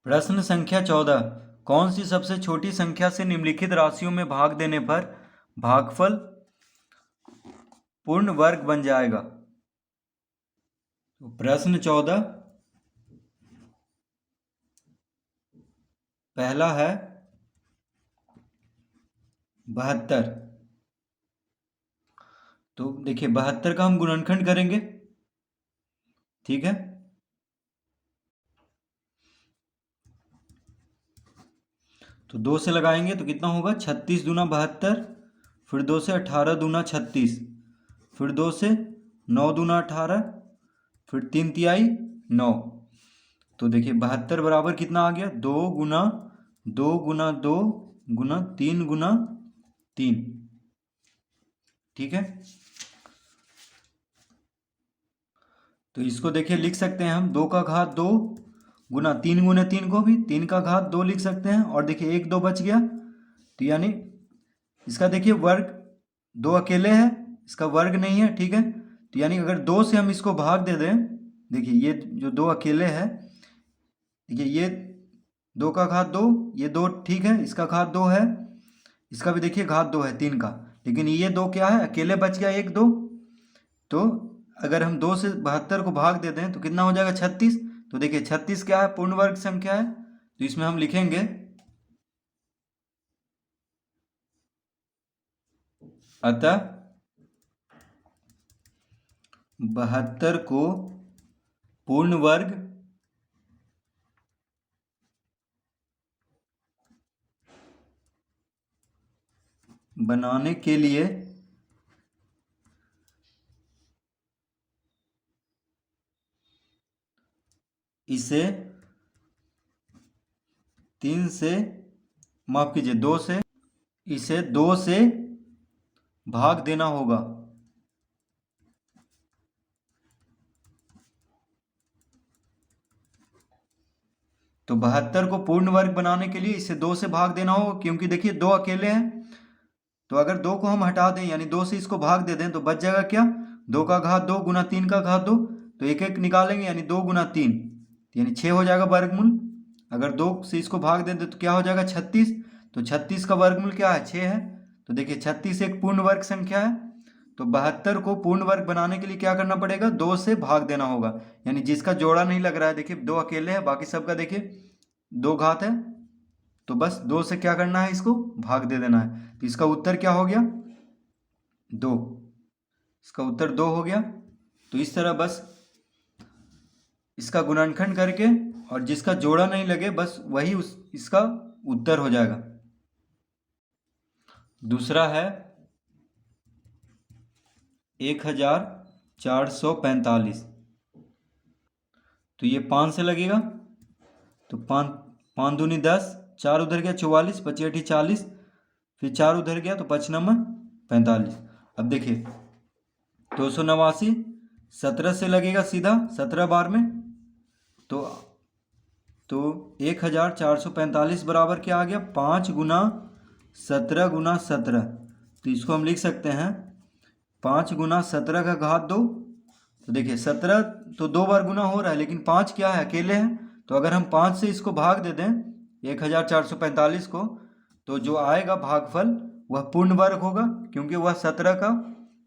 प्रश्न संख्या 14। कौन सी सबसे छोटी संख्या से निम्नलिखित राशियों में भाग देने पर भागफल पूर्ण वर्ग बन जाएगा? तो प्रश्न 14 पहला है 72। तो देखिए 72 का हम गुणनखंड करेंगे, ठीक है। तो 2 से लगाएंगे तो कितना होगा, 36 दूना 72, फिर 2 से 18 दूना 36, फिर 2 से 9 दूना 18, फिर 3 तिहाई 9। तो देखिए 72 बराबर कितना आ गया, 2 गुना 2 गुना 3 गुना 3, ठीक है। तो इसको देखिए लिख सकते हैं हम 2 का घात 2 गुना 3 गुना 3 को भी 3 का घात 2 लिख सकते हैं। और देखिए 1 2 बच गया, तो यानी इसका देखिए वर्ग 2 अकेले है, इसका वर्ग नहीं है, ठीक है। तो यानी अगर 2 से हम इसको भाग दे दें, देखिए ये जो 2 अकेले है, देखिए ये 2 का घात 2, ये 2 ठीक है, इसका घात 2 है, इसका भी देखिए घात 2 है 3 का, लेकिन ये 2 क्या है, अकेले बच गया 1 2। तो अगर हम 2 से 72 को भाग देते हैं तो कितना हो जाएगा, 36। तो देखिए 36 क्या है, पूर्ण वर्ग संख्या है, तो इसमें हम लिखेंगे अतः 72 को पूर्ण वर्ग बनाने के लिए इसे 3 से, माफ कीजिए 2 से, इसे 2 से भाग देना होगा। तो 72 को पूर्ण वर्ग बनाने के लिए इसे 2 से भाग देना होगा, क्योंकि देखिए 2 अकेले हैं। तो अगर 2 को हम हटा दें यानी 2 से इसको भाग दे दें तो बच जाएगा क्या, 2 का घात 2 गुना 3 का घात 2, तो एक एक निकालेंगे यानी 2 गुना 3, यानी 6 हो जाएगा वर्गमूल। अगर 2 से इसको भाग दें तो क्या हो जाएगा, 36। तो 36 का वर्गमूल क्या है, 6 है। तो देखिए 36 एक पूर्ण वर्ग संख्या है। तो 72 को पूर्ण वर्ग बनाने के लिए क्या करना पड़ेगा, 2 से भाग देना होगा। यानी जिसका जोड़ा नहीं लग रहा है, देखिए 2 अकेले है, बाकी सबका देखिए 2 घात है, तो बस 2 से क्या करना है, इसको भाग दे देना है। तो इसका उत्तर क्या हो गया, 2। इसका उत्तर 2 हो गया। तो इस तरह बस इसका गुणनखंड करके और जिसका जोड़ा नहीं लगे बस वही इसका उत्तर हो जाएगा। दूसरा है 1445। तो ये 5 से लगेगा, तो 5 5 दूनी 10, 4 उधर गया 44, 25 अठी 40, फिर 4 उधर गया तो 5 नंबर 45। अब देखिए 289 17 से लगेगा सीधा 17 बार में, तो 1445 बराबर क्या आ गया, 5 गुना 17 गुना 17। तो इसको हम लिख सकते हैं 5 गुना 17 का घात 2। तो देखिए 17 तो 2 बार गुना हो रहा है, लेकिन 5 क्या है, अकेले हैं। तो अगर हम 5 से इसको भाग दे दें 1445 को, तो जो आएगा भागफल वह पूर्ण वर्ग होगा, क्योंकि वह 17 का,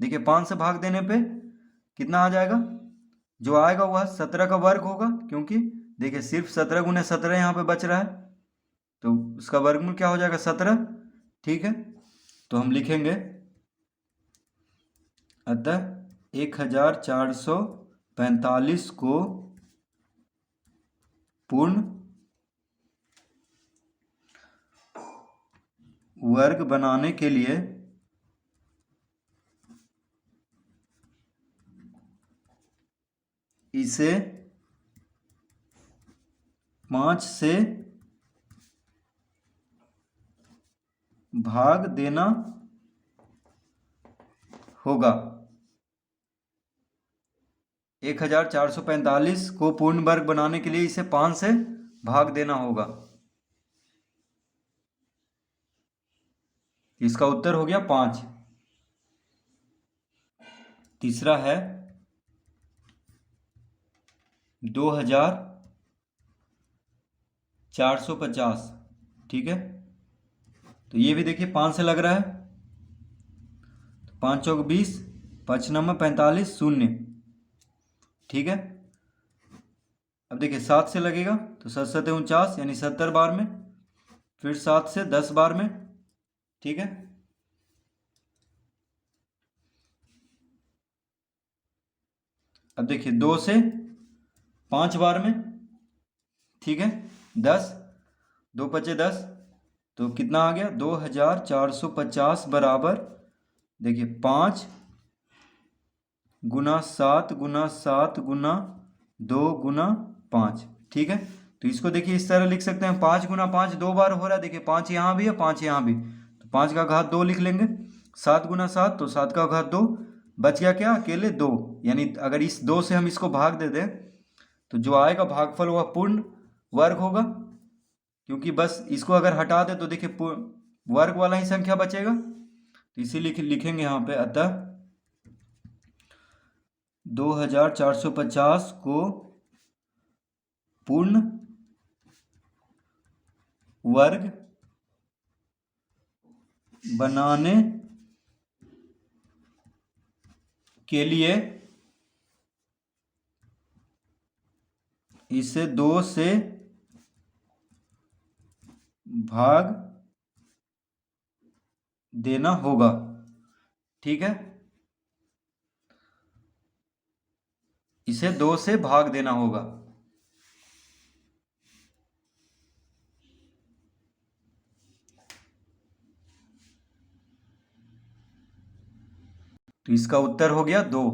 देखिए 5 से भाग देने पे कितना आ जाएगा, जो आएगा वह 17 का वर्ग होगा, क्योंकि देखिए सिर्फ 17 गुने 17 यहाँ पे बच रहा है, तो उसका वर्गमूल क्या हो जाएगा, 17, ठीक है। तो हम लिखेंगे अतः 1445 को पूर्ण वर्ग बनाने के लिए इसे 5 से भाग देना होगा। 1445 को पूर्ण वर्ग बनाने के लिए इसे 5 से भाग देना होगा। इसका उत्तर हो गया 5। तीसरा है 2046। 450, ठीक है। तो ये भी देखिए 5 से लग रहा है, 5 चौक 20, 5 नंबर 45, शून्य, ठीक है। अब देखिए 7 से लगेगा तो 7 7 49 यानी 70 बार में, फिर 7 से 10 बार में, ठीक है। अब देखिए 2 से 5 बार में, ठीक है। 10, 2 पचे 10, तो कितना आ गया 2450 बराबर, देखिए 5 गुना 7 गुना 7 गुना 2 गुना 5, ठीक है। तो इसको देखिए इस तरह लिख सकते हैं, 5 गुना 5 2 बार हो रहा है, देखिए 5 यहाँ भी है 5 यहाँ भी, तो 5 का घात 2 लिख लेंगे। 7 गुना 7 तो 7 का घात 2, बच गया क्या अकेले 2, यानी अगर इस 2 से हम इसको भाग दे दें तो जो आएगा भागफल वह पूर्ण वर्ग होगा, क्योंकि बस इसको अगर हटा दे तो देखिए वर्ग वाला ही संख्या बचेगा, तो इसीलिए लिखेंगे यहाँ पे, अतः 2450 को पूर्ण वर्ग बनाने के लिए इसे 2 से भाग देना होगा, ठीक है। इसे 2 से भाग देना होगा। तो इसका उत्तर हो गया 2।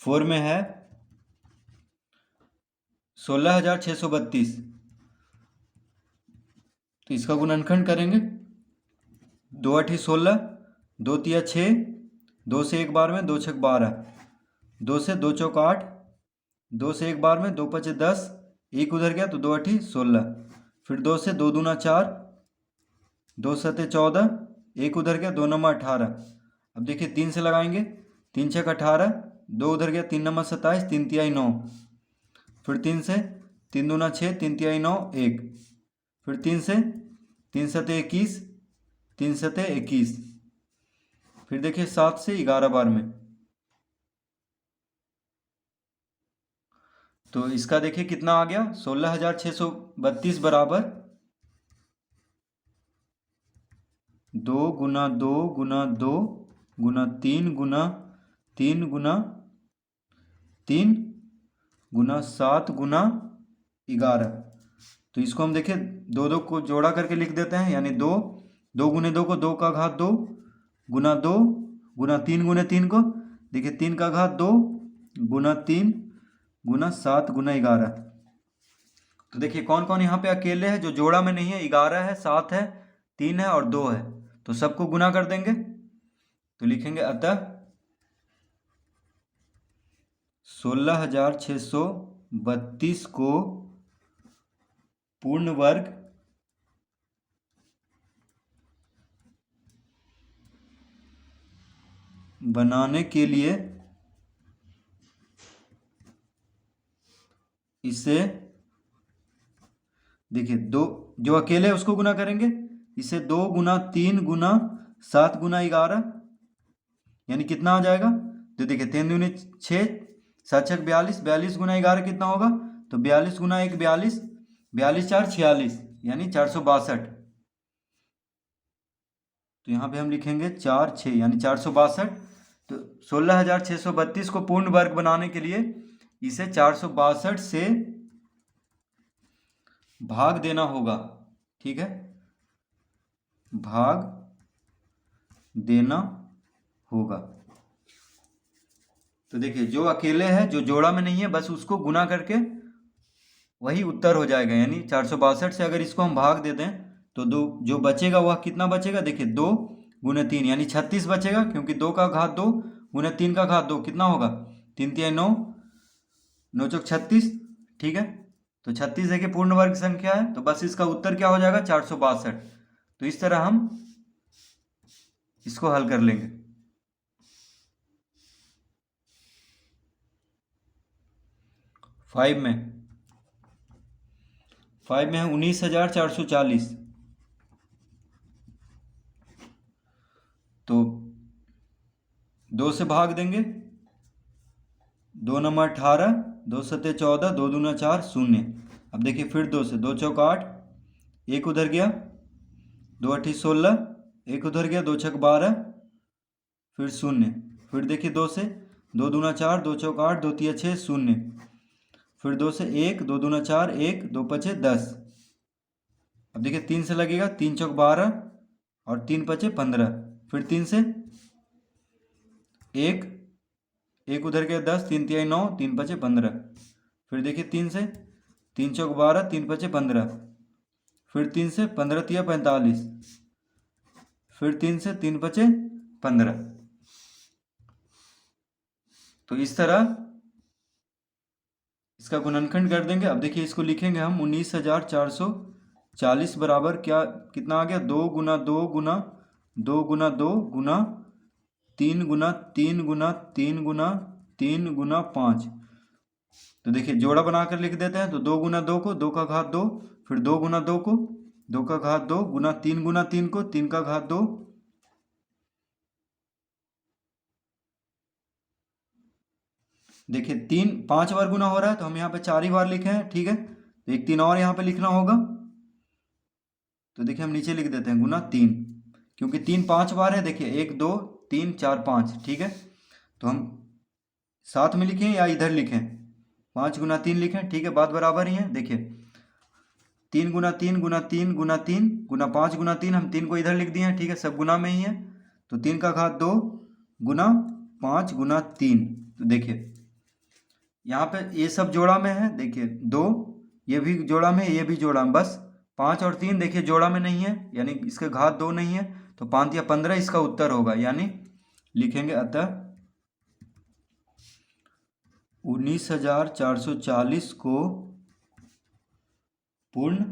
4 में है 16,632, तो इसका गुणनखंड करेंगे, 2 8 16, 2 तिया 6, 2 से 1 बार में, 2 छक 12, 2 से 2 चौक 8, 2 से 1 बार में, 2 पचे 10, 1 उधर गया तो 2 8 16, फिर 2 से 2 दूना 4, 2 सते 14, 1 उधर गया 2 नंबर 18। अब देखिए 3 से लगाएंगे, 3 छक 18, 2 उधर गया 3 नंबर 27, 3 तिहाई 9, फिर 3 से 3 दूना 6, 3 तिहाई 9 1, फिर 3 से 3 सते 21, 3 सते 21, फिर देखिए 7 से 11 बार में, तो इसका देखिए कितना आ गया 16,632 बराबर 2 गुना 2 गुना 2 गुना 3 गुना 3 गुना 3 गुना 7 गुना 11। तो इसको हम देखिए 2 2 को जोड़ा करके लिख देते हैं, यानी 2 2 गुने 2 को 2 का घात 2 गुना 2 गुना 3 गुने 3 को देखिए 3 का घात 2 गुना 3 गुना 7 गुना 11। तो देखिए कौन कौन यहाँ पे अकेले है, जो जोड़ा में नहीं है, 11 है, 7 है, 3 है और 2 है, तो सबको गुना कर देंगे। तो लिखेंगे अतः 16,632 को पूर्ण वर्ग बनाने के लिए इसे देखिए 2, जो अकेले है उसको गुना करेंगे, इसे 2 गुना 3 गुना 7 गुना 11, यानी कितना आ जाएगा, तो देखिए 3 दूनी 6, 7 छक 42, 42 गुना 11 कितना होगा, तो 42 गुना 1 42, 42 4 46, यानी 462। तो यहाँ पे हम लिखेंगे 4 6 यानी 462। तो 16,632 को पूर्ण वर्ग बनाने के लिए इसे 462 से भाग देना होगा, ठीक है, भाग देना होगा। तो देखिए जो अकेले है, जो जोड़ा में नहीं है, बस उसको गुना करके वही उत्तर हो जाएगा, यानी 462 से अगर इसको हम भाग दे दें तो दो जो बचेगा वह कितना बचेगा, देखिए 2 गुने 3 यानी 36 बचेगा, क्योंकि 2 का घात 2 गुने 3 का घात 2 कितना होगा, 3 तिहाई 9, 9 चौक 36, ठीक है। तो 36 देखिए पूर्ण वर्ग संख्या है, तो बस इसका उत्तर क्या हो जाएगा 462। तो इस तरह हम इसको हल कर लेंगे। 5 में 5 में है 19,440। तो 2 से भाग देंगे, 2 नंबर 18, 2 सत्ते 14, 2 दूना 4, 0। अब देखिए फिर 2 से, 2 चौक 8, 1 उधर गया, 2 अठी 16, 1 उधर गया, 2 छक 12, फिर 0। फिर देखिए 2 से, 2 दूना 4, 2 चौक 8, 2 तिया 6, 0। फिर 2 से 1, 2 दूना 4, 1, 2 पचे 10। अब देखिए 3 से लगेगा, 3 चौक 12 और 3 पचे 15। फिर 3 से 1, 1 उधर गया 10, 3 तिया 9, 3 पचे 15। फिर देखिए 3 से, 3 चौक 12, 3 पचे 15। फिर 3 से 15 तिया 45। फिर 3 से 3 पचे 15। तो इस तरह इसका गुणनखंड कर देंगे। अब देखिए इसको लिखेंगे हम 19,440 बराबर क्या, कितना आ गया, 2 गुना 2 गुना 2 गुना 2 गुना 3 गुना 3 गुना 3 गुना 3 गुना 5। तो देखिए जोड़ा बनाकर लिख देते हैं। तो 2 गुना 2 को 2 का घात 2, फिर 2 गुना 2 को 2 का घात 2 गुना 3 को 3 का घात 2। देखिए 3 5 बार गुना हो रहा है तो हम यहाँ पे 4 ही बार लिखे हैं, ठीक है। तो एक 3 और यहाँ पे लिखना होगा। तो देखिए हम नीचे लिख देते हैं गुना 3, क्योंकि 3 5 बार है। देखिए 1 2 3 4 5, ठीक है। तो हम साथ में लिखें या इधर लिखें, 5 गुना 3 लिखें, ठीक है, बात बराबर ही है। देखिए 3 गुना 3 गुना 3 गुना 3 गुना 5 गुना 3, हम 3 को इधर लिख दिए हैं, ठीक है, सब गुना में ही है। तो 3 का घात 2 गुना 5 गुना 3। तो देखिए यहाँ पे ये सब जोड़ा में है, देखिए 2 ये भी जोड़ा में, ये भी जोड़ा में, बस 5 और 3 देखिए जोड़ा में नहीं है, यानी इसके घात 2 नहीं है। तो 5 या 15 इसका उत्तर होगा, यानी लिखेंगे अतः 19,440 को पूर्ण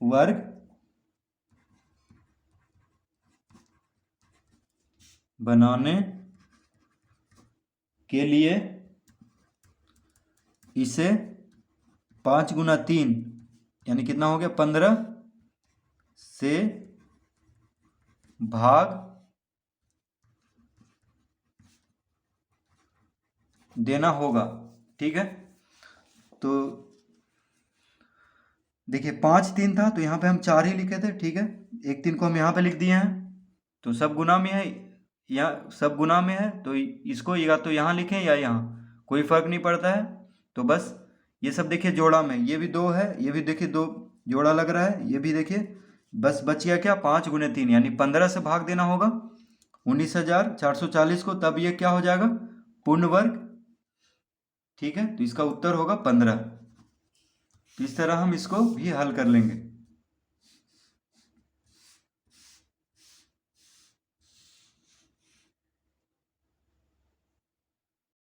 वर्ग बनाने के लिए इसे 5 गुना 3 यानी कितना हो गया 15 से भाग देना होगा, ठीक है। तो देखिए 5 3 था तो यहाँ पे हम 4 ही लिखे थे, ठीक है। एक 3 को हम यहाँ पे लिख दिए हैं, तो सब गुना में है, या सब गुना में है, तो इसको या तो यहाँ लिखें या यहाँ, कोई फर्क नहीं पड़ता है। तो बस ये सब देखिए जोड़ा में, ये भी 2 है, ये भी देखिए 2 जोड़ा लग रहा है, ये भी देखिए। बस बच गया क्या, 5 गुने 3 यानी 15 से भाग देना होगा 19,440 को, तब ये क्या हो जाएगा, पूर्ण वर्ग, ठीक है। तो इसका उत्तर होगा 15। इस तरह हम इसको भी हल कर लेंगे।